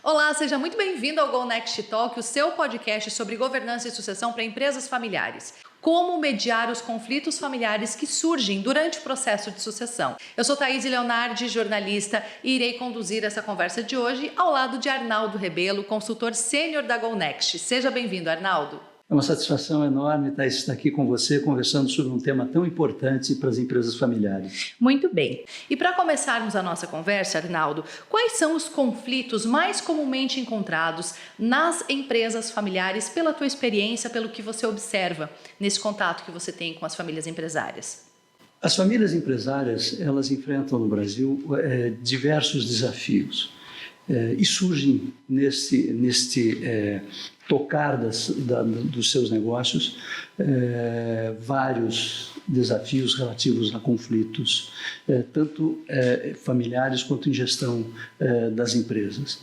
Olá, seja muito bem-vindo ao Go Next Talk, o seu podcast sobre governança e sucessão para empresas familiares. Como mediar os conflitos familiares que surgem durante o processo de sucessão. Eu sou Thaís Leonardi, jornalista, e irei conduzir essa conversa de hoje ao lado de Arnaldo Rebelo, consultor sênior da Go Next. Seja bem-vindo, Arnaldo. É uma satisfação enorme estar aqui com você, conversando sobre um tema tão importante para as empresas familiares. Muito bem. E para começarmos a nossa conversa, Arnaldo, quais são os conflitos mais comumente encontrados nas empresas familiares pela tua experiência, pelo que você observa nesse contato que você tem com as famílias empresárias? As famílias empresárias, elas enfrentam no Brasil diversos desafios e surgem neste tocar dos seus negócios vários desafios relativos a conflitos, tanto familiares quanto em gestão das empresas.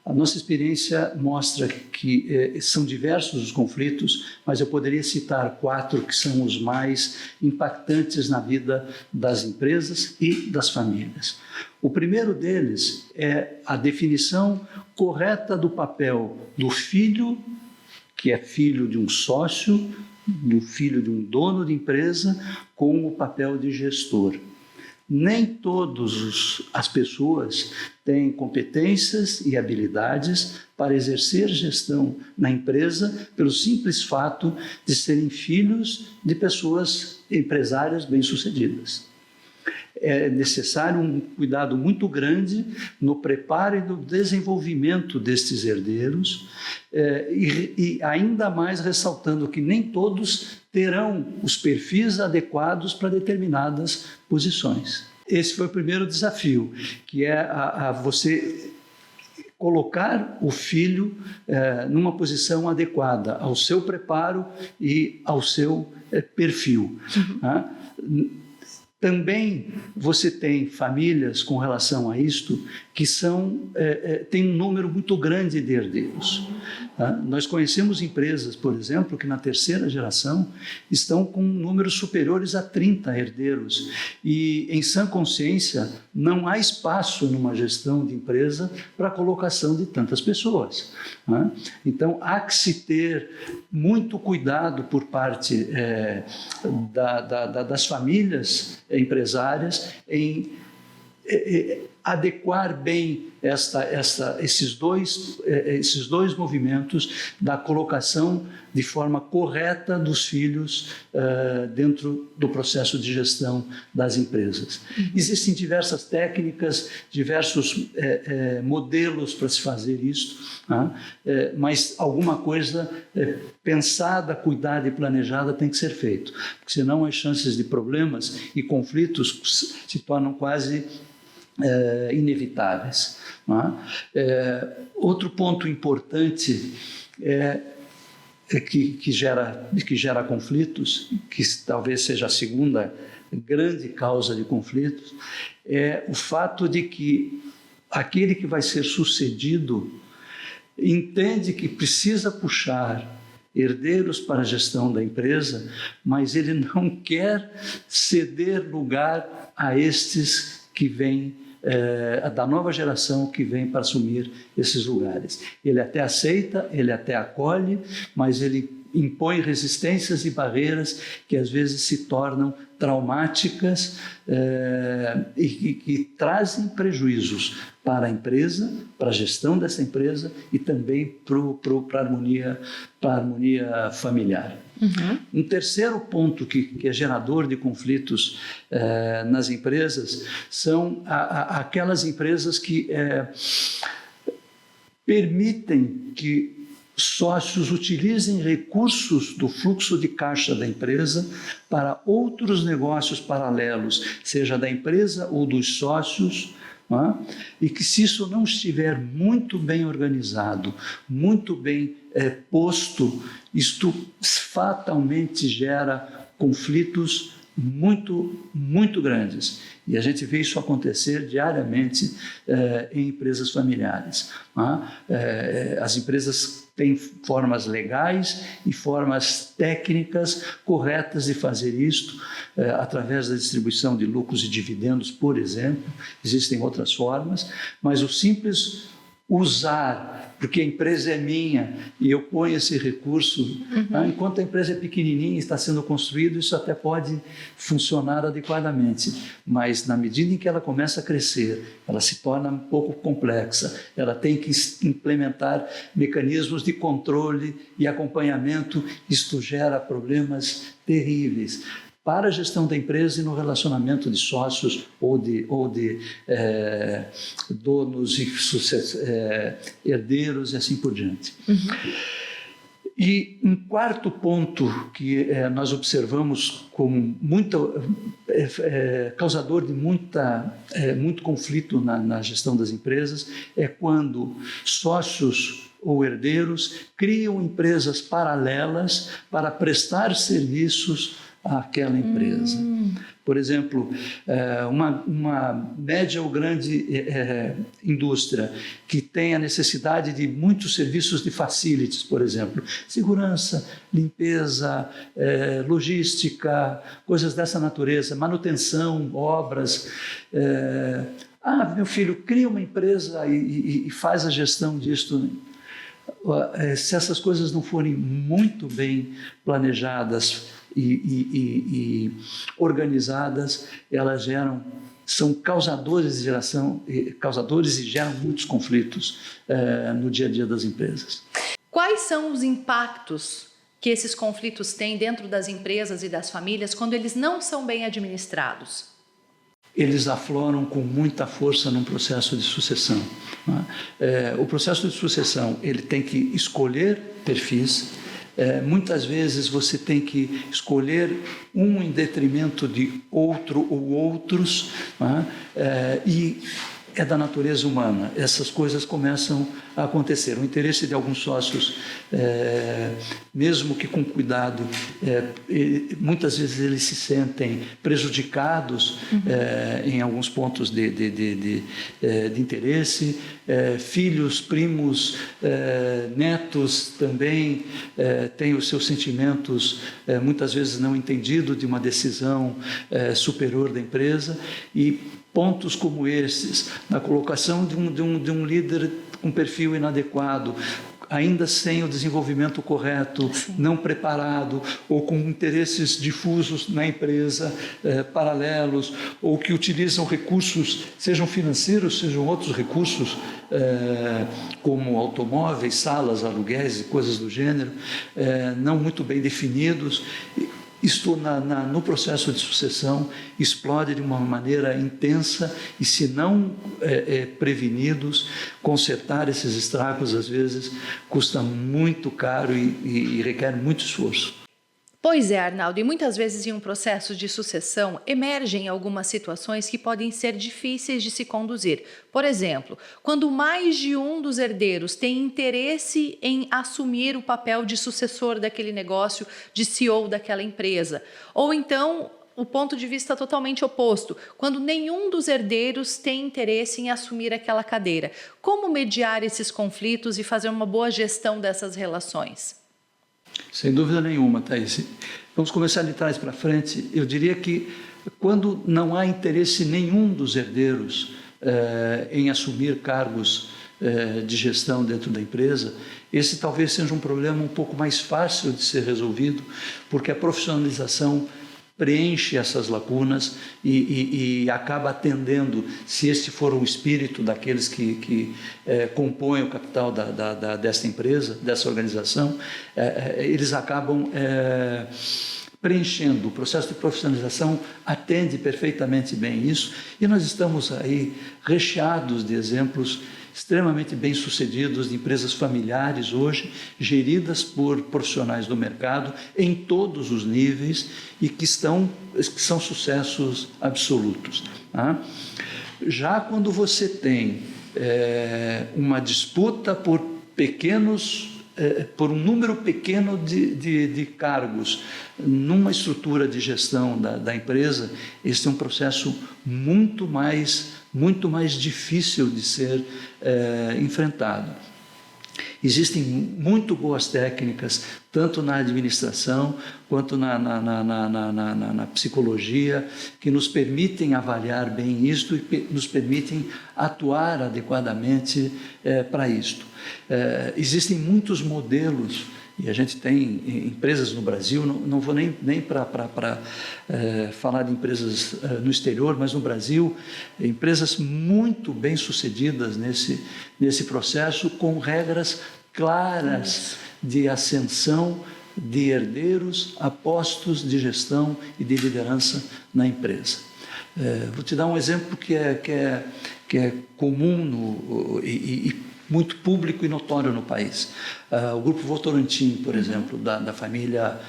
A nossa experiência mostra que são diversos os conflitos, mas eu poderia citar 4 que são os mais impactantes na vida das empresas e das famílias. O primeiro deles é a definição correta do papel do filho, que é filho de um sócio, do filho de um dono de empresa, com o papel de gestor. Nem todas as pessoas têm competências e habilidades para exercer gestão na empresa pelo simples fato de serem filhos de pessoas empresárias bem-sucedidas. É necessário um cuidado muito grande no preparo e no desenvolvimento destes herdeiros e ainda mais ressaltando que nem todos terão os perfis adequados para determinadas posições. Esse foi o primeiro desafio, que é você colocar o filho numa posição adequada ao seu preparo e ao seu perfil. Também você tem famílias com relação a isto que têm um número muito grande de herdeiros. Nós conhecemos empresas, por exemplo, que na terceira geração estão com números superiores a 30 herdeiros e, em sã consciência, não há espaço numa gestão de empresa para a colocação de tantas pessoas. Então, há que se ter muito cuidado por parte das famílias empresárias em adequar bem esses dois movimentos da colocação de forma correta dos filhos dentro do processo de gestão das empresas. Existem diversas técnicas, diversos modelos para se fazer isso, mas alguma coisa pensada, cuidada e planejada tem que ser feito, porque senão as chances de problemas e conflitos se tornam quase inevitáveis. Outro ponto importante que gera conflitos, que talvez seja a segunda grande causa de conflitos, é o fato de que aquele que vai ser sucedido entende que precisa puxar herdeiros para a gestão da empresa, mas ele não quer ceder lugar a estes que vêm da nova geração que vem para assumir esses lugares. Ele até aceita, ele até acolhe, mas ele impõe resistências e barreiras que às vezes se tornam traumáticas e que trazem prejuízos para a empresa, para a gestão dessa empresa e também para a harmonia familiar. Um terceiro ponto que é gerador de conflitos nas empresas são aquelas empresas que permitem que sócios utilizem recursos do fluxo de caixa da empresa para outros negócios paralelos, seja da empresa ou dos sócios, e que se isso não estiver muito bem organizado, muito bem posto, isto fatalmente gera conflitos muito grandes. E a gente vê isso acontecer diariamente em empresas familiares. As empresas têm formas legais e formas técnicas corretas de fazer isto, através da distribuição de lucros e dividendos, por exemplo. Existem outras formas, mas o simples usar, porque a empresa é minha e eu ponho esse recurso, enquanto a empresa é pequenininha e está sendo construído, isso até pode funcionar adequadamente, mas na medida em que ela começa a crescer, ela se torna um pouco complexa, ela tem que implementar mecanismos de controle e acompanhamento, isto gera problemas terríveis para a gestão da empresa e no relacionamento de sócios ou de donos e herdeiros e assim por diante. E um quarto ponto que nós observamos como causador de muito conflito na gestão das empresas é quando sócios ou herdeiros criam empresas paralelas para prestar serviços àquela empresa. Por exemplo, uma média ou grande indústria que tem a necessidade de muitos serviços de facilities, por exemplo, segurança, limpeza, logística, coisas dessa natureza, manutenção, obras. Meu filho, cria uma empresa e faz a gestão disto. Se essas coisas não forem muito bem planejadas e organizadas, elas são causadores e geram muitos conflitos no dia a dia das empresas. Quais são os impactos que esses conflitos têm dentro das empresas e das famílias quando eles não são bem administrados? Eles afloram com muita força num processo de sucessão. O processo de sucessão, ele tem que escolher perfis. Muitas vezes você tem que escolher um em detrimento de outro ou outros, e é da natureza humana. Essas coisas começam a acontecer. O interesse de alguns sócios, mesmo que com cuidado, muitas vezes eles se sentem prejudicados em alguns pontos de interesse. Filhos, primos, netos também têm os seus sentimentos muitas vezes não entendidos de uma decisão superior da empresa, e pontos como esses, na colocação de um líder com perfil inadequado, ainda sem o desenvolvimento correto, não preparado, ou com interesses difusos na empresa, paralelos, ou que utilizam recursos, sejam financeiros, sejam outros recursos, como automóveis, salas, aluguéis e coisas do gênero, não muito bem definidos. Isto, no processo de sucessão, explode de uma maneira intensa e, se não prevenidos, consertar esses estragos, às vezes, custa muito caro e requer muito esforço. Pois é, Arnaldo, e muitas vezes em um processo de sucessão emergem algumas situações que podem ser difíceis de se conduzir. Por exemplo, quando mais de um dos herdeiros tem interesse em assumir o papel de sucessor daquele negócio, de CEO daquela empresa. Ou então, o ponto de vista totalmente oposto, quando nenhum dos herdeiros tem interesse em assumir aquela cadeira. Como mediar esses conflitos e fazer uma boa gestão dessas relações? Sem dúvida nenhuma, Thaís. Vamos começar de trás para frente. Eu diria que quando não há interesse nenhum dos herdeiros em assumir cargos de gestão dentro da empresa, esse talvez seja um problema um pouco mais fácil de ser resolvido, porque a profissionalização preenche essas lacunas e acaba atendendo, se este for o espírito daqueles que compõem o capital desta empresa, dessa organização, eles acabam preenchendo. O processo de profissionalização atende perfeitamente bem isso, e nós estamos aí recheados de exemplos extremamente bem-sucedidos de empresas familiares hoje, geridas por profissionais do mercado em todos os níveis e que são sucessos absolutos. Já quando você tem uma disputa por um número pequeno de cargos numa estrutura de gestão da empresa, esse é um processo muito mais difícil de ser enfrentado. Existem muito boas técnicas, tanto na administração quanto na psicologia, que nos permitem avaliar bem isto e nos permitem atuar adequadamente para isto. Existem muitos modelos, e a gente tem empresas no Brasil, não vou nem para falar de empresas no exterior, mas no Brasil, empresas muito bem sucedidas nesse processo, com regras claras de ascensão de herdeiros a postos de gestão e de liderança na empresa. Vou te dar um exemplo que é comum e muito público e notório no país. O Grupo Votorantim, por exemplo, da família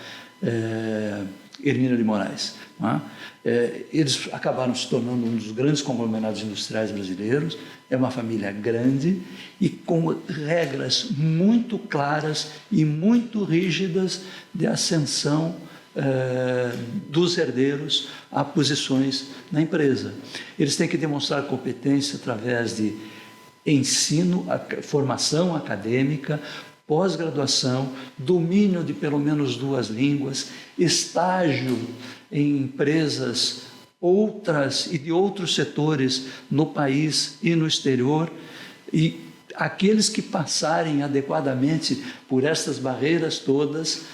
Hermínio de Moraes. Eles acabaram se tornando um dos grandes conglomerados industriais brasileiros. É uma família grande e com regras muito claras e muito rígidas de ascensão dos herdeiros a posições na empresa. Eles têm que demonstrar competência através de ensino, formação acadêmica, pós-graduação, domínio de pelo menos 2 línguas, estágio em empresas outras e de outros setores no país e no exterior, e aqueles que passarem adequadamente por estas barreiras todas,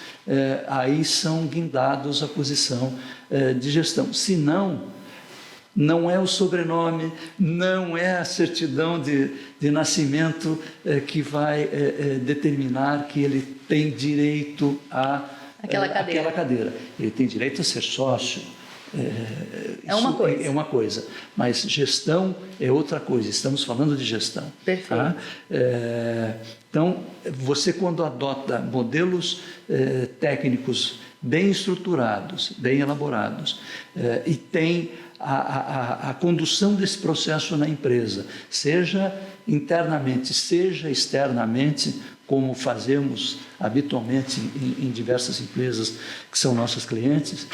aí são guindados à posição de gestão. Se não é o sobrenome, não é a certidão de nascimento que vai determinar que ele tem direito àquela cadeira. Ele tem direito a ser sócio. É uma coisa, mas gestão é outra coisa. Estamos falando de gestão. Perfeito. Tá? Então, você quando adota modelos técnicos bem estruturados, bem elaborados, e tem a condução desse processo na empresa, seja internamente, seja externamente, como fazemos habitualmente em diversas empresas que são nossas clientes,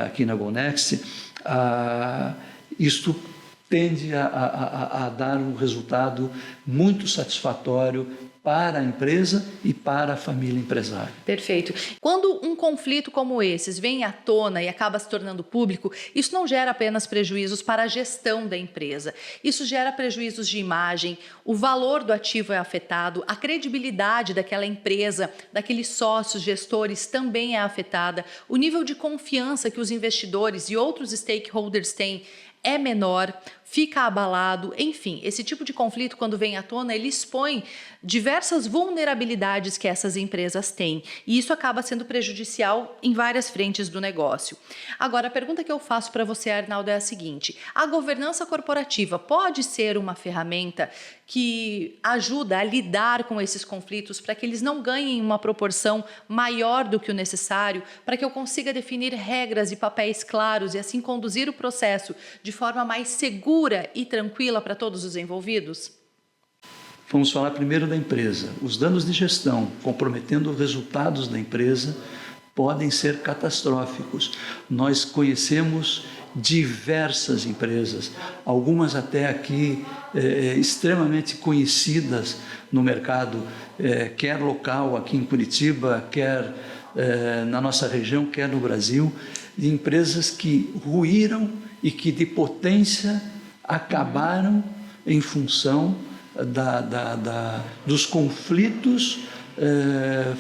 aqui na GoNext, isto tende a dar um resultado muito satisfatório para a empresa e para a família empresária. Perfeito. Quando um conflito como esses vem à tona e acaba se tornando público, isso não gera apenas prejuízos para a gestão da empresa. Isso gera prejuízos de imagem, o valor do ativo é afetado, a credibilidade daquela empresa, daqueles sócios, gestores também é afetada, o nível de confiança que os investidores e outros stakeholders têm é menor, fica abalado, enfim, esse tipo de conflito, quando vem à tona, ele expõe diversas vulnerabilidades que essas empresas têm, e isso acaba sendo prejudicial em várias frentes do negócio. Agora, a pergunta que eu faço para você, Arnaldo, é a seguinte: a governança corporativa pode ser uma ferramenta que ajuda a lidar com esses conflitos para que eles não ganhem uma proporção maior do que o necessário, para que eu consiga definir regras e papéis claros e assim conduzir o processo de forma mais segura e tranquila para todos os envolvidos? Vamos falar primeiro da empresa. Os danos de gestão comprometendo os resultados da empresa podem ser catastróficos. Nós conhecemos diversas empresas, algumas até aqui extremamente conhecidas no mercado, quer local aqui em Curitiba, quer na nossa região, quer no Brasil, de empresas que ruíram e que de potência acabaram em função dos conflitos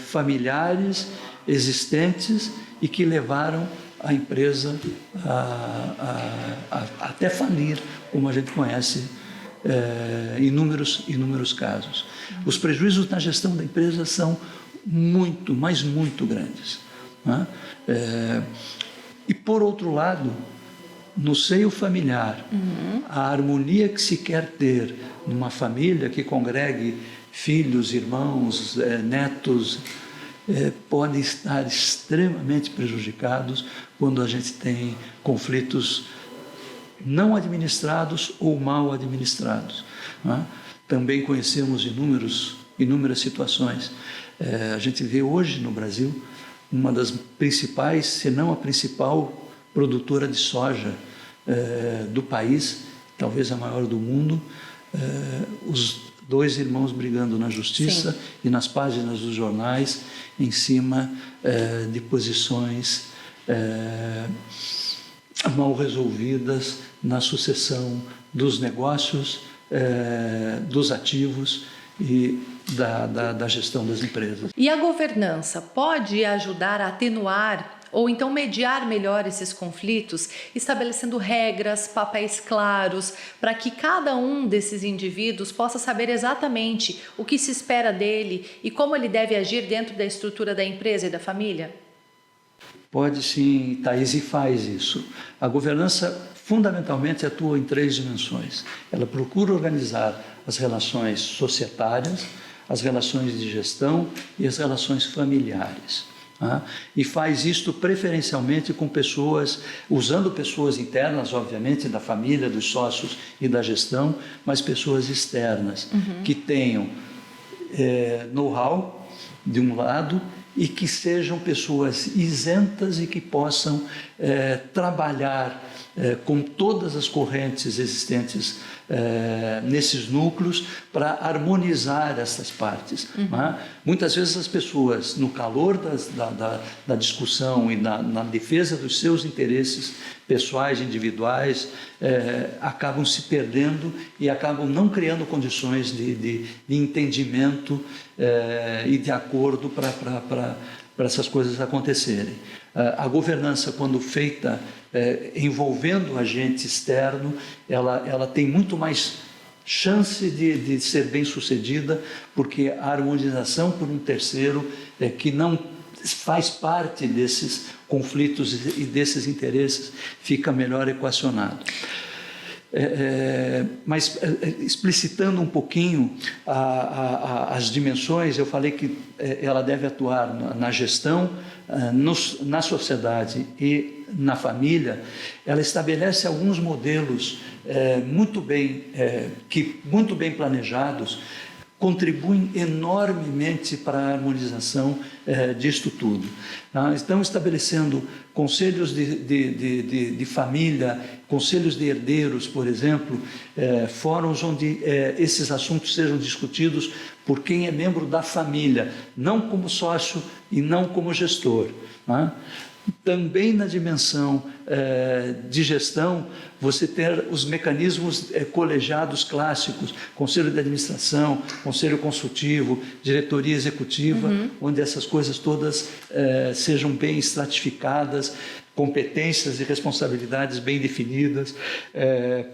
familiares existentes e que levaram a empresa a até falir, como a gente conhece inúmeros casos. Os prejuízos na gestão da empresa são muito, mas muito grandes, né? E por outro lado, no seio familiar, a harmonia que se quer ter numa família que congregue filhos, irmãos, netos, podem estar extremamente prejudicados quando a gente tem conflitos não administrados ou mal administrados, né? Também conhecemos inúmeras situações. A gente vê hoje no Brasil uma das principais, se não a principal produtora de soja do país, talvez a maior do mundo, os dois irmãos brigando na justiça Sim. e nas páginas dos jornais em cima de posições mal resolvidas na sucessão dos negócios, dos ativos e da gestão das empresas. E a governança pode ajudar a atenuar ou então mediar melhor esses conflitos, estabelecendo regras, papéis claros, para que cada um desses indivíduos possa saber exatamente o que se espera dele e como ele deve agir dentro da estrutura da empresa e da família? Pode sim, Thaís, e faz isso. A governança fundamentalmente atua em 3 dimensões. Ela procura organizar as relações societárias, as relações de gestão e as relações familiares. E faz isto preferencialmente com pessoas, usando pessoas internas, obviamente, da família, dos sócios e da gestão, mas pessoas externas, que tenham know-how, de um lado, e que sejam pessoas isentas e que possam trabalhar com todas as correntes existentes nesses núcleos para harmonizar essas partes. Muitas vezes as pessoas, no calor da discussão e na defesa dos seus interesses pessoais, individuais, acabam se perdendo e acabam não criando condições de entendimento e de acordo para essas coisas acontecerem. A governança, quando feita envolvendo o agente externo, ela tem muito mais chance de ser bem sucedida, porque a harmonização por um terceiro que não faz parte desses conflitos e desses interesses fica melhor equacionado. Mas explicitando um pouquinho as dimensões, eu falei que ela deve atuar na gestão, na sociedade e na família. Ela estabelece alguns modelos muito bem planejados, contribuem enormemente para a harmonização disto tudo. Estão estabelecendo conselhos de família, conselhos de herdeiros, por exemplo, fóruns onde esses assuntos sejam discutidos por quem é membro da família, não como sócio e não como gestor. Também na dimensão de gestão, você ter os mecanismos colegiados clássicos, conselho de administração, conselho consultivo, diretoria executiva, onde essas coisas todas sejam bem estratificadas, competências e responsabilidades bem definidas,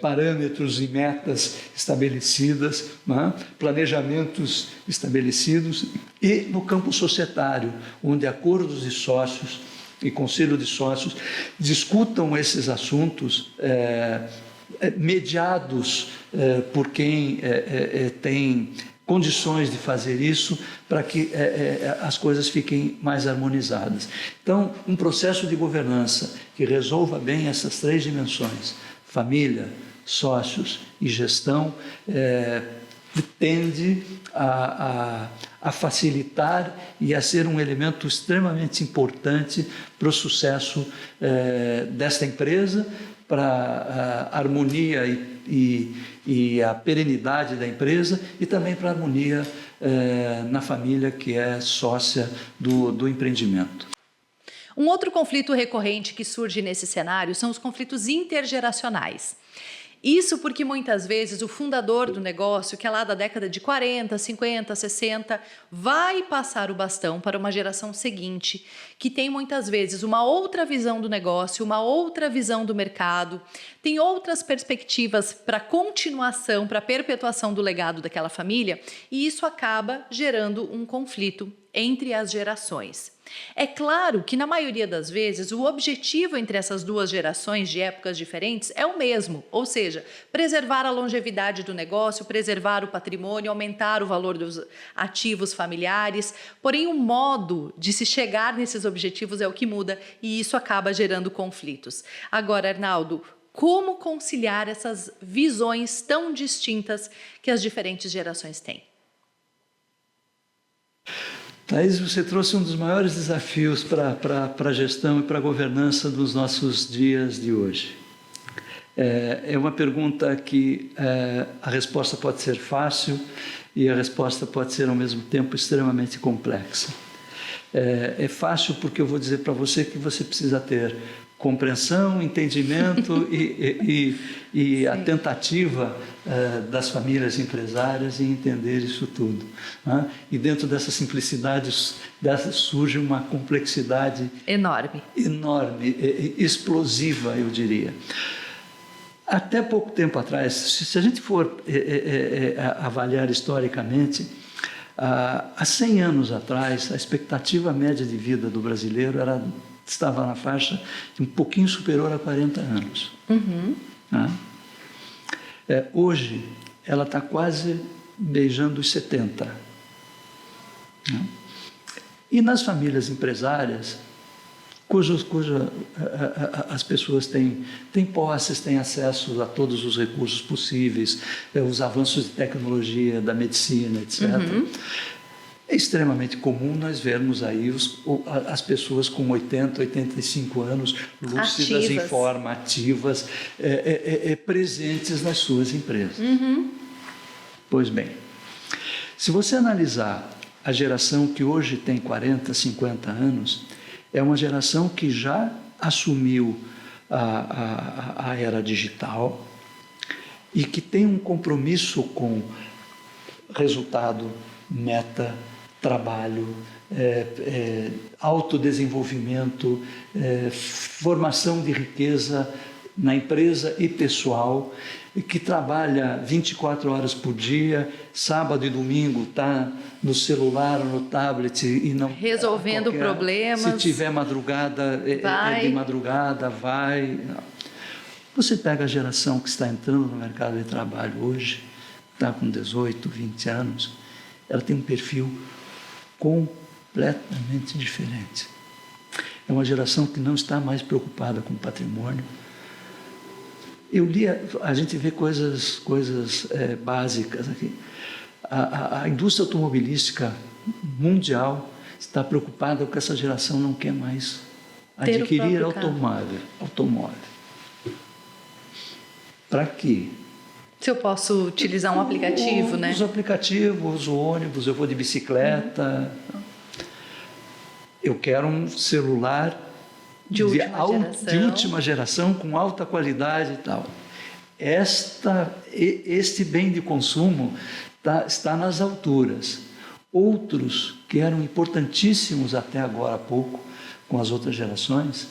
parâmetros e metas estabelecidas, planejamentos estabelecidos, e no campo societário, onde acordos de sócios e conselho de sócios discutam esses assuntos mediados por quem tem condições de fazer isso, para que as coisas fiquem mais harmonizadas. Então, um processo de governança que resolva bem essas 3 dimensões, família, sócios e gestão, tende a facilitar e a ser um elemento extremamente importante para o sucesso desta empresa, para a harmonia e a perenidade da empresa, e também para a harmonia na família que é sócia do empreendimento. Um outro conflito recorrente que surge nesse cenário são os conflitos intergeracionais. Isso porque muitas vezes o fundador do negócio, que é lá da década de 40, 50, 60, vai passar o bastão para uma geração seguinte, que tem muitas vezes uma outra visão do negócio, uma outra visão do mercado, tem outras perspectivas para continuação, para perpetuação do legado daquela família, e isso acaba gerando um conflito entre as gerações. É claro que, na maioria das vezes, o objetivo entre essas 2 gerações de épocas diferentes é o mesmo, ou seja, preservar a longevidade do negócio, preservar o patrimônio, aumentar o valor dos ativos familiares, porém o modo de se chegar nesses objetivos é o que muda e isso acaba gerando conflitos. Agora, Arnaldo, como conciliar essas visões tão distintas que as diferentes gerações têm? Thaís, você trouxe um dos maiores desafios para a gestão e para a governança dos nossos dias de hoje. É uma pergunta que a resposta pode ser fácil e a resposta pode ser, ao mesmo tempo, extremamente complexa. É fácil porque eu vou dizer para você que você precisa ter compreensão, entendimento e a tentativa das famílias empresárias em entender isso tudo. Né? E dentro dessa simplicidade surge uma complexidade enorme, explosiva, eu diria. Até pouco tempo atrás, se a gente for avaliar historicamente, há 100 anos atrás, a expectativa média de vida do brasileiro estava na faixa de um pouquinho superior a 40 anos. Né? Hoje, ela está quase beijando os 70. Né? E nas famílias empresárias, cuja as pessoas têm posses, têm acesso a todos os recursos possíveis, os avanços de tecnologia, da medicina, etc. É extremamente comum nós vermos aí as pessoas com 80, 85 anos, lúcidas, em forma, ativas, presentes nas suas empresas. Pois bem, se você analisar a geração que hoje tem 40, 50 anos, é uma geração que já assumiu a era digital e que tem um compromisso com resultado, meta, trabalho, autodesenvolvimento, formação de riqueza na empresa e pessoal, que trabalha 24 horas por dia, sábado e domingo está no celular ou no tablet e não resolvendo problemas. Se tiver madrugada, de madrugada, vai. Você pega a geração que está entrando no mercado de trabalho hoje, está com 18, 20 anos, ela tem um perfil completamente diferente. É uma geração que não está mais preocupada com o patrimônio. A gente vê coisas básicas aqui. A indústria automobilística mundial está preocupada com essa geração não quer mais adquirir automóvel. Para quê? Se eu posso utilizar um aplicativo, né? Os aplicativos, o ônibus, eu vou de bicicleta. Eu quero um celular de última geração, com alta qualidade e tal. Este bem de consumo está nas alturas. Outros que eram importantíssimos até agora há pouco, com as outras gerações,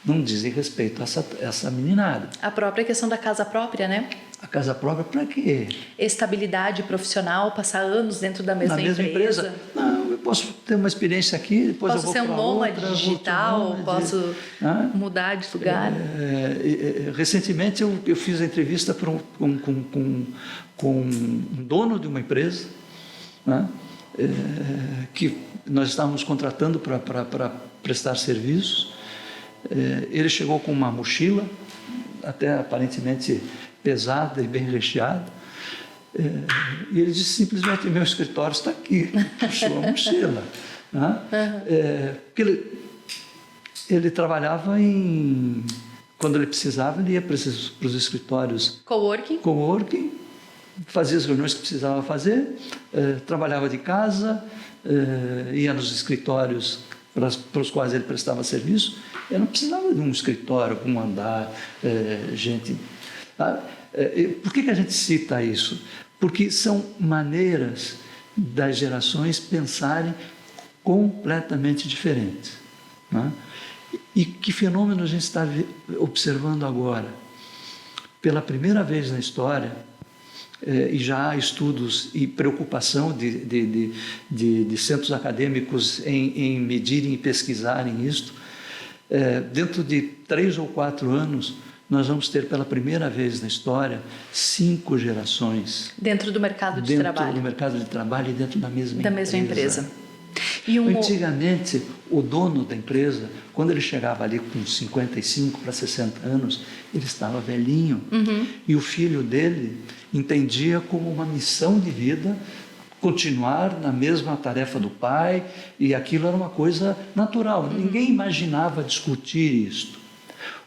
não dizem respeito a essa meninada. A própria questão da casa própria, né? A casa própria para quê? Estabilidade profissional, passar anos dentro da mesma empresa. Não, eu posso ter uma experiência aqui, depois eu vou para outra. Posso ser um nômade digital, posso mudar de lugar. Recentemente eu fiz a entrevista com um dono de uma empresa, né, que nós estávamos contratando para prestar serviços. Ele chegou com uma mochila, até aparentemente pesada e bem recheada, e ele disse simplesmente: meu escritório está aqui. Puxou a mochila, né? Porque ele trabalhava quando ele precisava, ele ia para os escritórios coworking, fazia as reuniões que precisava fazer, trabalhava de casa, ia nos escritórios para os quais ele prestava serviço. Eu não precisava de um escritório, um andar, gente. Por que a gente cita isso? Porque são maneiras das gerações pensarem completamente diferentes. Né? E que fenômeno a gente está observando agora? Pela primeira vez na história, e já há estudos e preocupação de centros acadêmicos em medirem e pesquisarem isto, dentro de 3 ou 4 anos, nós vamos ter pela primeira vez na história 5 gerações dentro do mercado de trabalho. Dentro do mercado de trabalho e dentro da mesma empresa. Antigamente, o dono da empresa, quando ele chegava ali com 55 para 60 anos, ele estava velhinho. E o filho dele entendia como uma missão de vida continuar na mesma tarefa do pai, e aquilo era uma coisa natural. Ninguém imaginava discutir isto.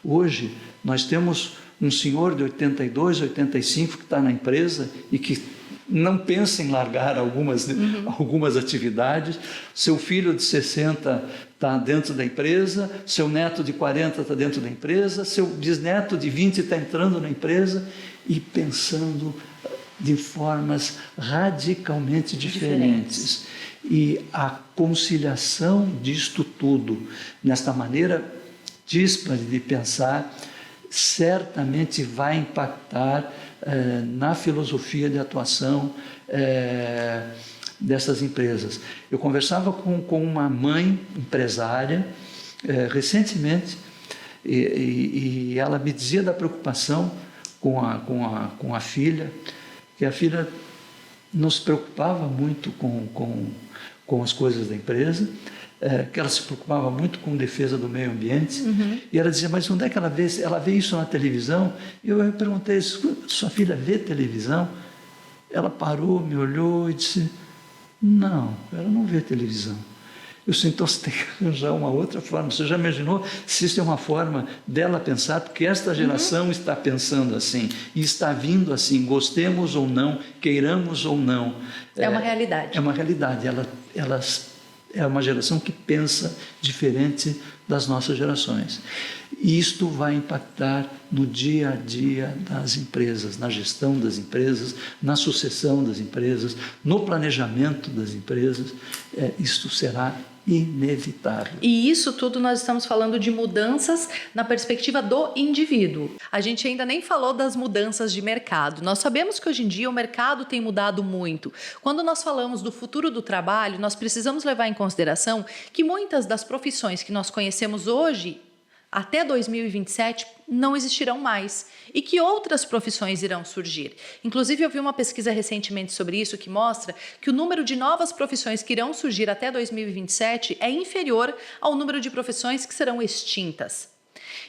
Hoje, Nós temos um senhor de 82, 85 que está na empresa e que não pensa em largar algumas atividades. Seu filho de 60 está dentro da empresa, seu neto de 40 está dentro da empresa, seu bisneto de 20 está entrando na empresa e pensando de formas radicalmente diferentes. E a conciliação disto tudo, nesta maneira díspare de pensar, certamente vai impactar na filosofia de atuação dessas empresas. Eu conversava com uma mãe empresária recentemente e ela me dizia da preocupação com a filha, que a filha não se preocupava muito com as coisas da empresa, que ela se preocupava muito com defesa do meio ambiente, e ela dizia, mas onde é que ela vê? Ela vê isso na televisão? E eu perguntei, sua filha vê televisão? Ela parou, me olhou e disse, não, ela não vê televisão. Eu disse, então você tem que arranjar uma outra forma. Você já imaginou se isso é uma forma dela pensar? Porque esta geração está pensando assim, e está vindo assim, gostemos ou não, queiramos ou não. É uma realidade. É uma realidade. Elas é uma geração que pensa diferente das nossas gerações. E isto vai impactar no dia a dia das empresas, na gestão das empresas, na sucessão das empresas, no planejamento das empresas. Isto será inevitável. E isso tudo nós estamos falando de mudanças na perspectiva do indivíduo. A gente ainda nem falou das mudanças de mercado. Nós sabemos que hoje em dia o mercado tem mudado muito. Quando nós falamos do futuro do trabalho, nós precisamos levar em consideração que muitas das profissões que nós conhecemos hoje, até 2027, não existirão mais e que outras profissões irão surgir. Inclusive, eu vi uma pesquisa recentemente sobre isso que mostra que o número de novas profissões que irão surgir até 2027 é inferior ao número de profissões que serão extintas.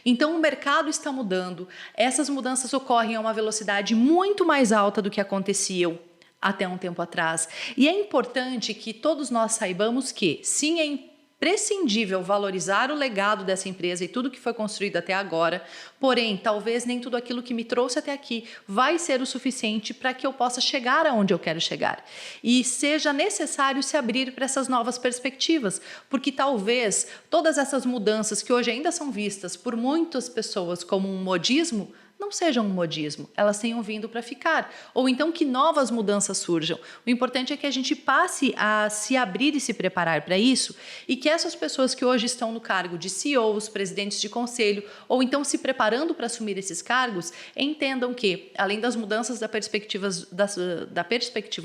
Então, o mercado está mudando, essas mudanças ocorrem a uma velocidade muito mais alta do que aconteciam até um tempo atrás. E é importante que todos nós saibamos que, sim, é imprescindível valorizar o legado dessa empresa e tudo que foi construído até agora, porém, talvez nem tudo aquilo que me trouxe até aqui vai ser o suficiente para que eu possa chegar aonde eu quero chegar. E seja necessário se abrir para essas novas perspectivas, porque talvez todas essas mudanças que hoje ainda são vistas por muitas pessoas como um modismo, não sejam um modismo, elas tenham vindo para ficar, ou então que novas mudanças surjam. O importante é que a gente passe a se abrir e se preparar para isso, e que essas pessoas que hoje estão no cargo de CEOs, presidentes de conselho, ou então se preparando para assumir esses cargos, entendam que, além das mudanças da perspectiva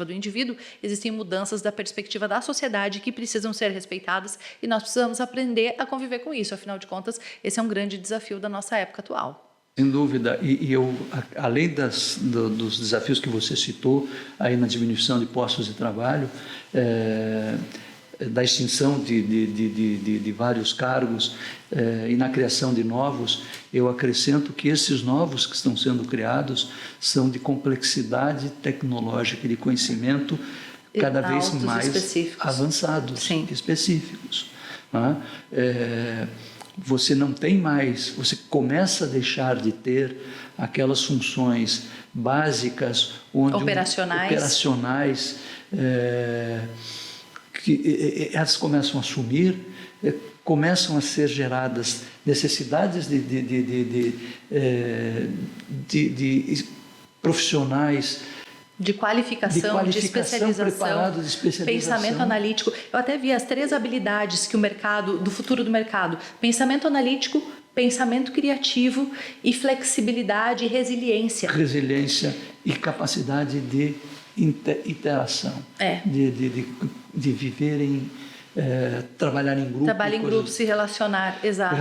do indivíduo, existem mudanças da perspectiva da sociedade que precisam ser respeitadas, e nós precisamos aprender a conviver com isso. Afinal de contas, esse é um grande desafio da nossa época atual. Sem dúvida, e eu, além dos desafios que você citou aí na diminuição de postos de trabalho, da extinção de vários cargos e na criação de novos, eu acrescento que esses novos que estão sendo criados são de complexidade tecnológica e de conhecimento cada vez mais avançados, Sim. específicos. Você não tem mais, você começa a deixar de ter aquelas funções básicas operacionais que elas começam a sumir, começam a ser geradas necessidades de profissionais de qualificação, de especialização, pensamento analítico. Eu até vi as 3 habilidades que do futuro do mercado: pensamento analítico, pensamento criativo e flexibilidade e resiliência. Resiliência e capacidade de interação, de viver trabalhar em grupo. Trabalhar em grupo, se relacionar, exato.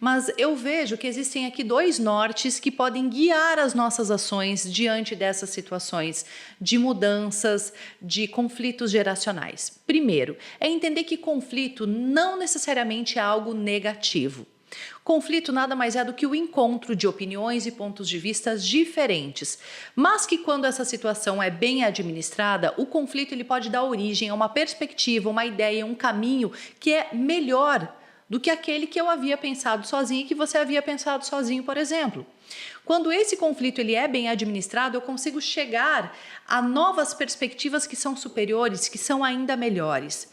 Mas eu vejo que existem aqui 2 nortes que podem guiar as nossas ações diante dessas situações de mudanças, de conflitos geracionais. Primeiro, é entender que conflito não necessariamente é algo negativo. Conflito nada mais é do que o encontro de opiniões e pontos de vista diferentes, mas que quando essa situação é bem administrada, o conflito ele pode dar origem a uma perspectiva, uma ideia, um caminho que é melhor do que aquele que eu havia pensado sozinho e que você havia pensado sozinho, por exemplo. Quando esse conflito ele é bem administrado, eu consigo chegar a novas perspectivas que são superiores, que são ainda melhores.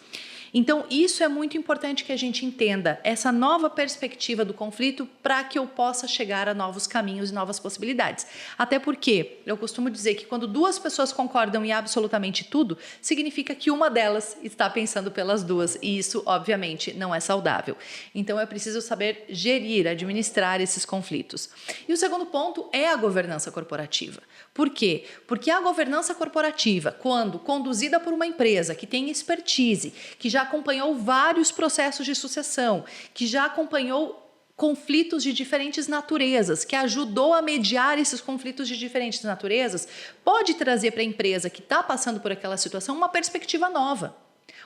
Então, isso é muito importante que a gente entenda, essa nova perspectiva do conflito para que eu possa chegar a novos caminhos e novas possibilidades. Até porque eu costumo dizer que quando duas pessoas concordam em absolutamente tudo, significa que uma delas está pensando pelas duas e isso, obviamente, não é saudável. Então, é preciso saber gerir, administrar esses conflitos. E o segundo ponto é a governança corporativa. Por quê? Porque a governança corporativa, quando conduzida por uma empresa que tem expertise, que já acompanhou vários processos de sucessão, que já acompanhou conflitos de diferentes naturezas, que ajudou a mediar esses conflitos de diferentes naturezas, pode trazer para a empresa que está passando por aquela situação uma perspectiva nova.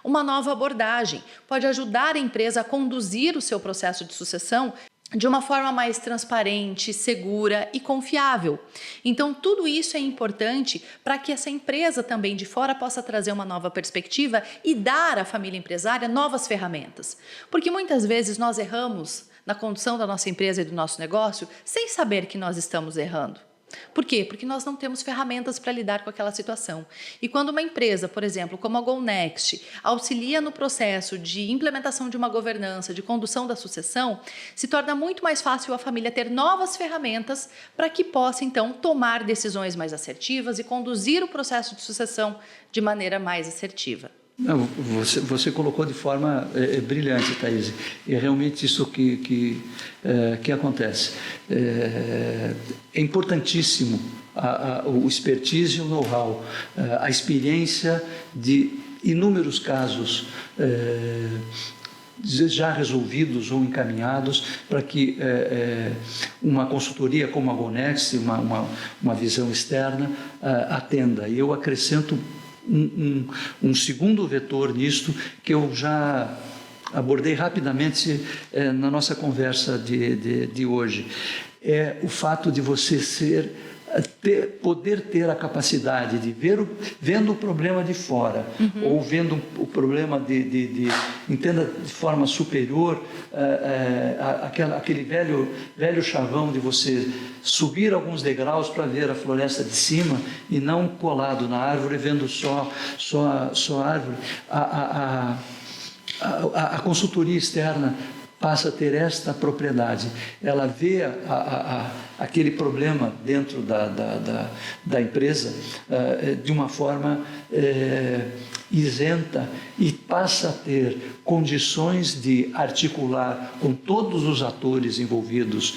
Uma nova abordagem, pode ajudar a empresa a conduzir o seu processo de sucessão de uma forma mais transparente, segura e confiável. Então, tudo isso é importante para que essa empresa também de fora possa trazer uma nova perspectiva e dar à família empresária novas ferramentas. Porque muitas vezes nós erramos na condução da nossa empresa e do nosso negócio sem saber que nós estamos errando. Por quê? Porque nós não temos ferramentas para lidar com aquela situação. E quando uma empresa, por exemplo, como a GoNext, auxilia no processo de implementação de uma governança, de condução da sucessão, se torna muito mais fácil a família ter novas ferramentas para que possa, então, tomar decisões mais assertivas e conduzir o processo de sucessão de maneira mais assertiva. Não, você colocou de forma brilhante, Thaís. É realmente isso que acontece. É importantíssimo o expertise e o know-how, a experiência de inúmeros casos já resolvidos ou encaminhados para que uma consultoria como a GoNext, uma visão externa, atenda. E eu acrescento um segundo vetor nisto que eu já abordei rapidamente na nossa conversa de hoje. É o fato de você poder ter a capacidade de vendo o problema de fora, ou vendo o problema entenda de forma superior, aquele velho chavão de você subir alguns degraus para ver a floresta de cima e não colado na árvore, vendo só a árvore. A consultoria externa passa a ter esta propriedade. Ela vê aquele problema dentro da empresa de uma forma isenta e passa a ter condições de articular com todos os atores envolvidos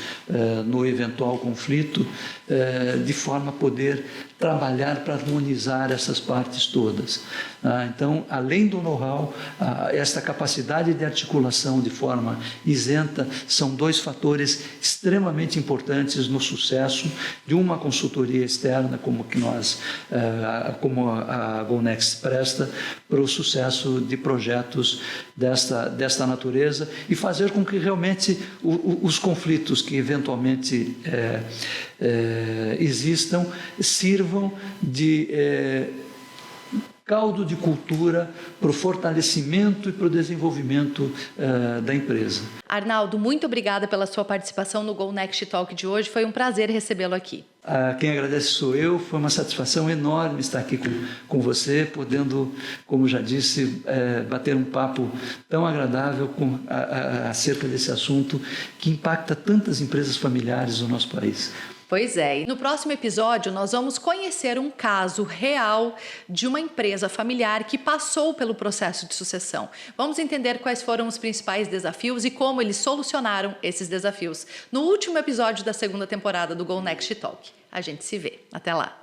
no eventual conflito, de forma a poder trabalhar para harmonizar essas partes todas. Então, além do know-how, esta capacidade de articulação de forma isenta são dois fatores extremamente importantes no sucesso de uma consultoria externa como a GoNext presta para o sucesso de projetos desta natureza e fazer com que realmente os conflitos que eventualmente existam sirvam de caldo de cultura para o fortalecimento e para o desenvolvimento da empresa. Arnaldo, muito obrigada pela sua participação no GoNext Talk de hoje. Foi um prazer recebê-lo aqui. Quem agradece sou eu. Foi uma satisfação enorme estar aqui com você, podendo, como já disse, bater um papo tão agradável acerca desse assunto que impacta tantas empresas familiares no nosso país. Pois é, e no próximo episódio nós vamos conhecer um caso real de uma empresa familiar que passou pelo processo de sucessão. Vamos entender quais foram os principais desafios e como eles solucionaram esses desafios no último episódio da segunda temporada do GoNext Talk. A gente se vê. Até lá!